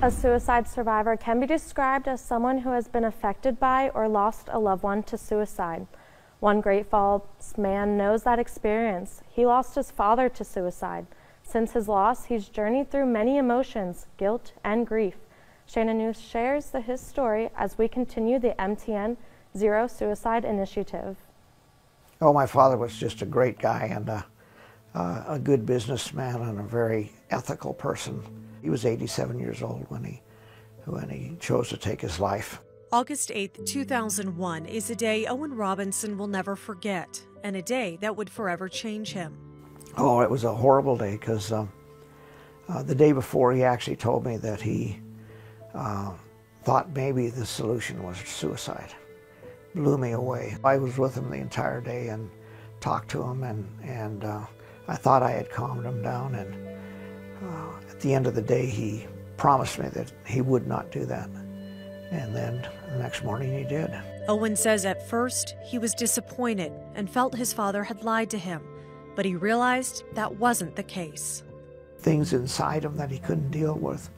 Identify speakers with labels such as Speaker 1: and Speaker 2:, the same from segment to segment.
Speaker 1: A suicide survivor can be described as someone who has been affected by or lost a loved one to suicide. One Great Falls man knows that experience. He lost his father to suicide. Since his loss, he's journeyed through many emotions, guilt, and grief. Shannon News shares his story as we continue the MTN Zero Suicide Initiative.
Speaker 2: Oh, my father was just a great guy and a good businessman and a very ethical person. He was 87 years old when he chose to take his life.
Speaker 3: August 8, 2001 is a day Owen Robinson will never forget, and a day that would forever change him.
Speaker 2: Oh, it was a horrible day because the day before he actually told me that he thought maybe the solution was suicide. Blew me away. I was with him the entire day and talked to him, and I thought I had calmed him down, and at the end of the day he promised me that he would not do that. And then the next morning he did.
Speaker 3: Owen says at first he was disappointed and felt his father had lied to him, but he realized that wasn't the case.
Speaker 2: Things inside him that he couldn't deal with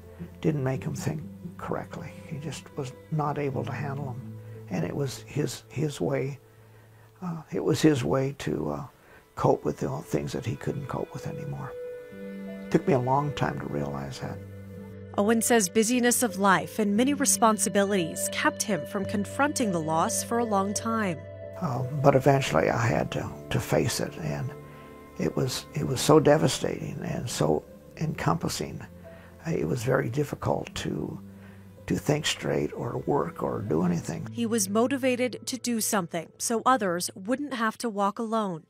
Speaker 2: didn't make him think correctly. He just was not able to handle them. And it was his way. It was his way to cope with the things that he couldn't cope with anymore. It took me a long time to realize that.
Speaker 3: Owen says busyness of life and many responsibilities kept him from confronting the loss for a long time.
Speaker 2: But eventually I had to face it, and it was so devastating and so encompassing. It was very difficult to think straight or work or do anything.
Speaker 3: He was motivated to do something so others wouldn't have to walk alone.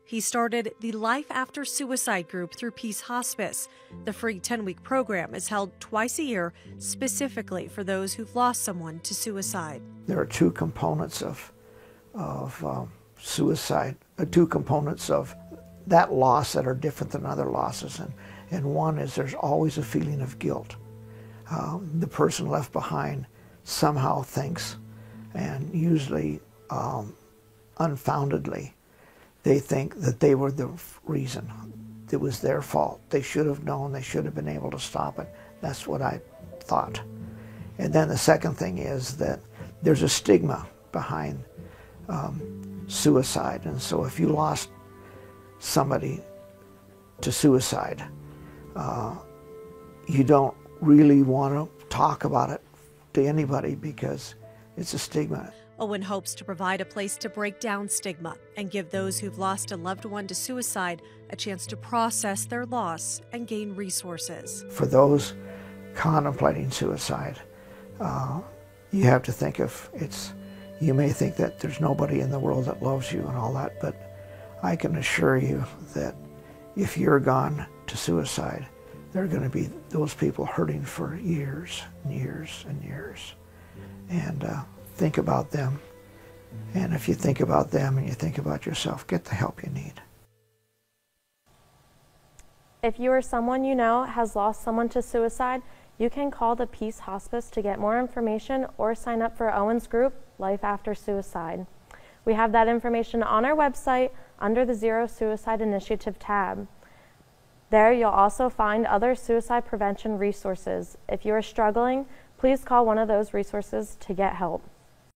Speaker 3: He started the Life After Suicide group through Peace Hospice. The free 10-week program is held twice a year specifically for those who've lost someone to suicide.
Speaker 2: There are two components of suicide, two components of that loss that are different than other losses. And one is there's always a feeling of guilt. The person left behind somehow thinks, and usually unfoundedly, they think that they were the reason. It was their fault. They should have known. They should have been able to stop it. That's what I thought. And then the second thing is that there's a stigma behind suicide. And so if you lost somebody to suicide, you don't really want to talk about it to anybody because it's a stigma.
Speaker 3: Owen hopes to provide a place to break down stigma and give those who've lost a loved one to suicide a chance to process their loss and gain resources.
Speaker 2: For those contemplating suicide, you have to think of you may think that there's nobody in the world that loves you and all that, but I can assure you that if you're gone to suicide, there are going to be those people hurting for years and years and years. And think about them. And if you think about them and you think about yourself, get the help you need.
Speaker 1: If you or someone you know has lost someone to suicide, you can call the Peace Hospice to get more information or sign up for Owen's group, Life After Suicide. We have that information on our website under the Zero Suicide Initiative tab. There you'll also find other suicide prevention resources. If you are struggling, please call one of those resources to get help.